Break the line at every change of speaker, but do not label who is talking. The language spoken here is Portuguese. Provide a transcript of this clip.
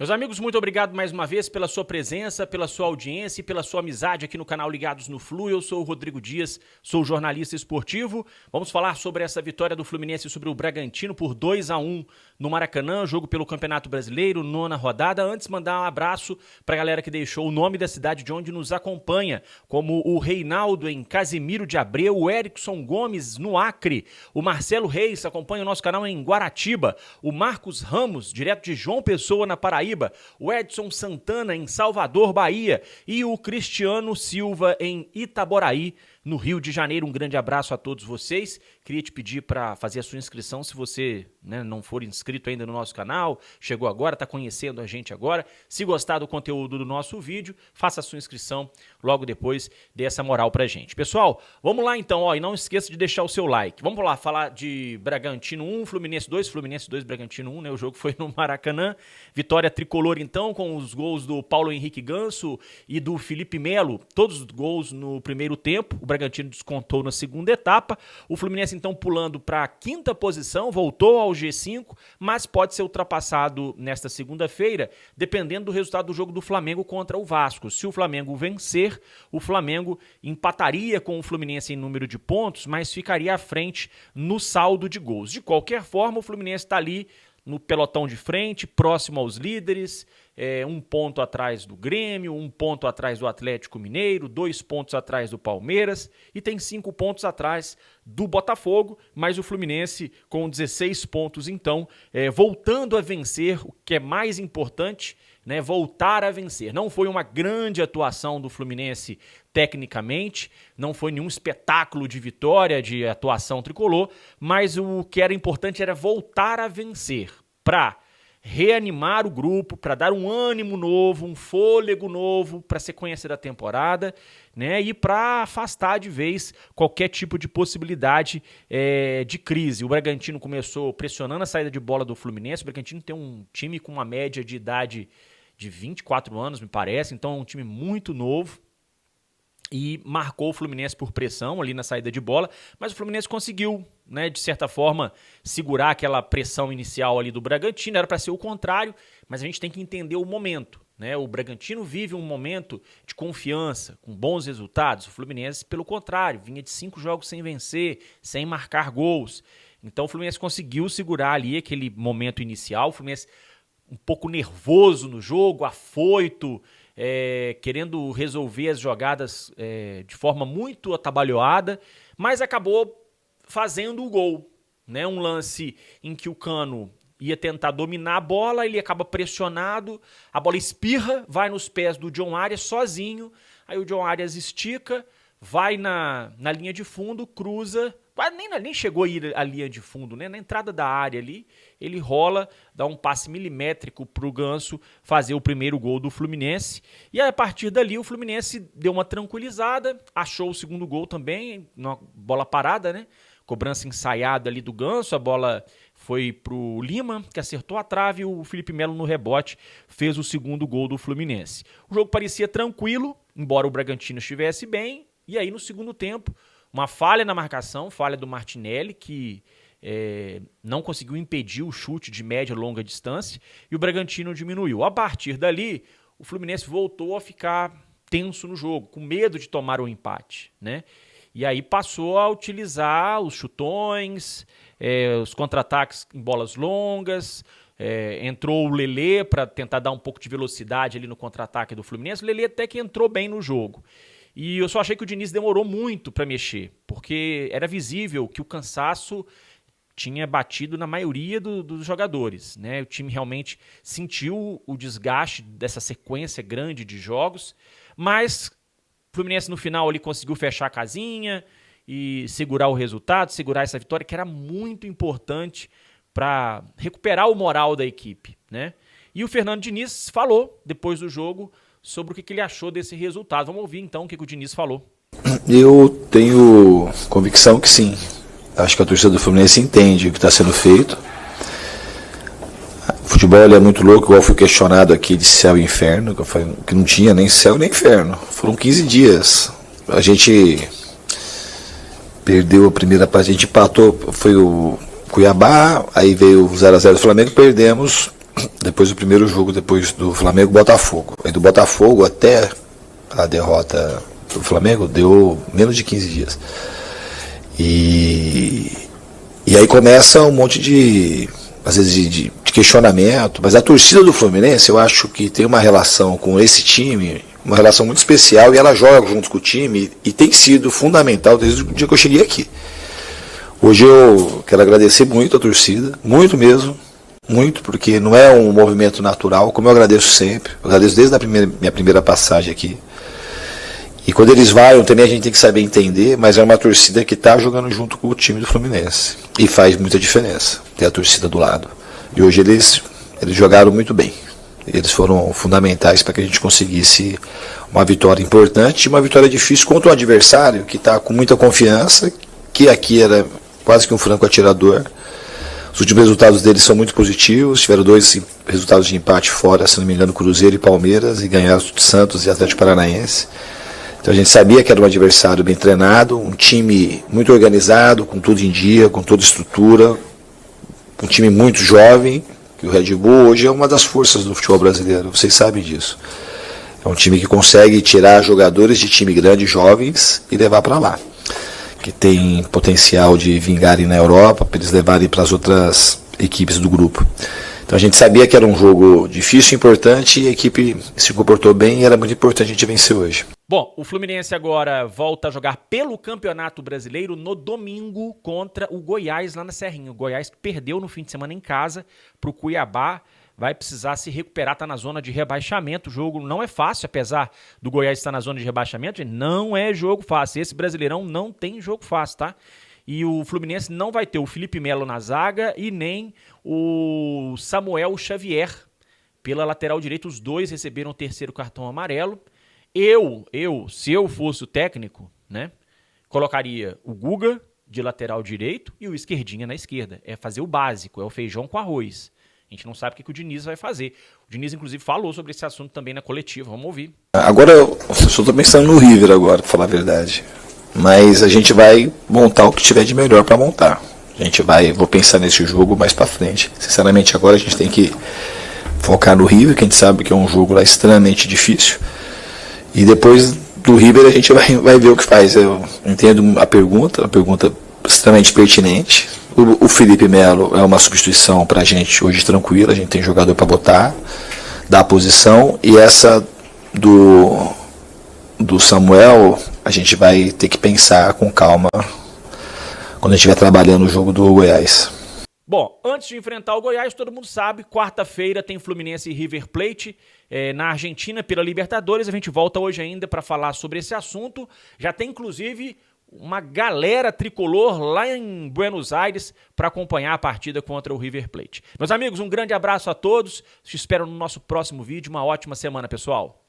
Meus amigos, muito obrigado mais uma vez pela sua presença, pela sua audiência e pela sua amizade aqui no canal Ligados no Flu. Eu sou o Rodrigo Dias, sou jornalista esportivo. Vamos falar sobre essa vitória do Fluminense sobre o Bragantino por 2-1 no Maracanã, jogo pelo Campeonato Brasileiro, 9ª rodada. Antes, mandar um abraço para a galera que deixou o nome da cidade de onde nos acompanha, como o Reinaldo em Casimiro de Abreu, o Erickson Gomes no Acre, o Marcelo Reis acompanha o nosso canal em Guaratiba, o Marcos Ramos, direto de João Pessoa, na Paraíba, o Edson Santana em Salvador, Bahia e o Cristiano Silva em Itaboraí, no Rio de Janeiro. Um grande abraço a todos vocês. Queria te pedir para fazer a sua inscrição se você não for inscrito ainda no nosso canal, chegou agora, está conhecendo a gente agora. Se gostar do conteúdo do nosso vídeo, faça a sua inscrição logo depois, dê essa moral pra gente. Pessoal, vamos lá então, e não esqueça de deixar o seu like. Vamos lá falar de Bragantino 1, Fluminense 2, Bragantino 1, né? O jogo foi no Maracanã. Vitória tricolor então, com os gols do Paulo Henrique Ganso e do Felipe Melo, todos os gols no primeiro tempo. O Bragantino descontou na segunda etapa. O Fluminense então pulando para a 5ª posição, voltou ao G5, mas pode ser ultrapassado nesta segunda-feira, dependendo do resultado do jogo do Flamengo contra o Vasco. Se o Flamengo vencer, o Flamengo empataria com o Fluminense em número de pontos, mas ficaria à frente no saldo de gols. De qualquer forma, o Fluminense está ali no pelotão de frente, próximo aos líderes, 1 ponto atrás do Grêmio, 1 ponto atrás do Atlético Mineiro, 2 pontos atrás do Palmeiras e tem 5 pontos atrás do Botafogo, mas o Fluminense com 16 pontos então, voltando a vencer, o que é mais importante, voltar a vencer. Não foi uma grande atuação do Fluminense tecnicamente, não foi nenhum espetáculo de vitória, de atuação tricolor, mas o que era importante era voltar a vencer, para reanimar o grupo, para dar um ânimo novo, um fôlego novo para a sequência da temporada, e para afastar de vez qualquer tipo de possibilidade de crise. O Bragantino começou pressionando a saída de bola do Fluminense. O Bragantino tem um time com uma média de idade de 24 anos, me parece, então é um time muito novo, e marcou o Fluminense por pressão ali na saída de bola, mas o Fluminense conseguiu, de certa forma, segurar aquela pressão inicial ali do Bragantino. Era para ser o contrário, mas a gente tem que entender o momento. O Bragantino vive um momento de confiança, com bons resultados. O Fluminense, pelo contrário, vinha de 5 jogos sem vencer, sem marcar gols. Então o Fluminense conseguiu segurar ali aquele momento inicial. O Fluminense um pouco nervoso no jogo, afoito, querendo resolver as jogadas de forma muito atabalhoada, mas acabou fazendo o gol. Um lance em que o Cano ia tentar dominar a bola, ele acaba pressionado, a bola espirra, vai nos pés do John Arias sozinho, aí o John Arias estica, vai na linha de fundo, cruza, nem chegou a ir à linha de fundo, na entrada da área ali, ele rola, dá um passe milimétrico para o Ganso fazer o primeiro gol do Fluminense, e aí, a partir dali o Fluminense deu uma tranquilizada, achou o segundo gol também, uma bola parada, cobrança ensaiada ali do Ganso, a bola foi pro Lima, que acertou a trave, e o Felipe Melo no rebote fez o segundo gol do Fluminense. O jogo parecia tranquilo, embora o Bragantino estivesse bem, e aí no segundo tempo, uma falha na marcação, falha do Martinelli, que não conseguiu impedir o chute de média e longa distância, e o Bragantino diminuiu. A partir dali, o Fluminense voltou a ficar tenso no jogo, com medo de tomar o empate, E aí passou a utilizar os chutões, os contra-ataques em bolas longas, entrou o Lelê para tentar dar um pouco de velocidade ali no contra-ataque do Fluminense. O Lelê até que entrou bem no jogo. E eu só achei que o Diniz demorou muito para mexer, porque era visível que o cansaço tinha batido na maioria dos jogadores. O time realmente sentiu o desgaste dessa sequência grande de jogos, mas o Fluminense no final ali conseguiu fechar a casinha e segurar o resultado, segurar essa vitória, que era muito importante para recuperar o moral da equipe. E o Fernando Diniz falou, depois do jogo, sobre o que ele achou desse resultado. Vamos ouvir então o que o Diniz falou.
Eu tenho convicção que sim. Acho que a torcida do Fluminense entende o que está sendo feito. O futebol é muito louco, igual fui questionado aqui de céu e inferno, que não tinha nem céu nem inferno. Foram 15 dias. A gente perdeu a primeira parte, a gente empatou, foi o Cuiabá, aí veio o 0-0 do Flamengo, perdemos depois do primeiro jogo, depois do Flamengo e Botafogo. Aí do Botafogo até a derrota do Flamengo deu menos de 15 dias. E aí começa um monte de, às vezes, de questionamento, mas a torcida do Fluminense, eu acho que tem uma relação com esse time, uma relação muito especial, e ela joga junto com o time, e tem sido fundamental desde o dia que eu cheguei aqui. Hoje eu quero agradecer muito a torcida, muito mesmo, muito, porque não é um movimento natural, como eu agradeço sempre, eu agradeço desde a minha primeira passagem aqui. E quando eles vão, também a gente tem que saber entender, mas é uma torcida que está jogando junto com o time do Fluminense. E faz muita diferença ter a torcida do lado. E hoje eles jogaram muito bem. Eles foram fundamentais para que a gente conseguisse uma vitória importante e uma vitória difícil contra um adversário que está com muita confiança, que aqui era quase que um franco atirador. Os últimos resultados deles são muito positivos, tiveram 2 resultados de empate fora, se não me engano, Cruzeiro e Palmeiras, e ganharam Santos e Atlético Paranaense. Então a gente sabia que era um adversário bem treinado, um time muito organizado, com tudo em dia, com toda estrutura, um time muito jovem, que o Red Bull hoje é uma das forças do futebol brasileiro, vocês sabem disso. É um time que consegue tirar jogadores de time grande, jovens, e levar para lá, que tem potencial de vingarem na Europa, para eles levarem para as outras equipes do grupo. Então a gente sabia que era um jogo difícil, importante, e a equipe se comportou bem e era muito importante a gente vencer hoje.
Bom, o Fluminense agora volta a jogar pelo Campeonato Brasileiro no domingo contra o Goiás lá na Serrinha. O Goiás que perdeu no fim de semana em casa para o Cuiabá, vai precisar se recuperar, está na zona de rebaixamento. O jogo não é fácil, apesar do Goiás estar na zona de rebaixamento, não é jogo fácil. Esse Brasileirão não tem jogo fácil, tá? E o Fluminense não vai ter o Felipe Melo na zaga e nem o Samuel Xavier pela lateral direita. Os dois receberam o 3º cartão amarelo. Se eu fosse o técnico, né, colocaria o Guga de lateral direito e o Esquerdinha na esquerda. É fazer o básico, é o feijão com arroz. A gente não sabe o que o Diniz vai fazer. O Diniz, inclusive, falou sobre esse assunto também na coletiva. Vamos ouvir.
Agora, eu só estou pensando no River agora, para falar a verdade. Mas a gente vai montar o que tiver de melhor para montar. Vou pensar nesse jogo mais para frente. Sinceramente, agora a gente tem que focar no River, que a gente sabe que é um jogo lá extremamente difícil. E depois do River a gente vai ver o que faz. Eu entendo a pergunta extremamente pertinente. O Felipe Melo é uma substituição para a gente hoje tranquila, a gente tem jogador para botar, dar a posição, e essa do Samuel a gente vai ter que pensar com calma quando a gente estiver trabalhando o jogo do Goiás.
Bom, antes de enfrentar o Goiás, todo mundo sabe, quarta-feira tem Fluminense e River Plate na Argentina pela Libertadores. A gente volta hoje ainda para falar sobre esse assunto. Já tem, inclusive, uma galera tricolor lá em Buenos Aires para acompanhar a partida contra o River Plate. Meus amigos, um grande abraço a todos. Te espero no nosso próximo vídeo. Uma ótima semana, pessoal.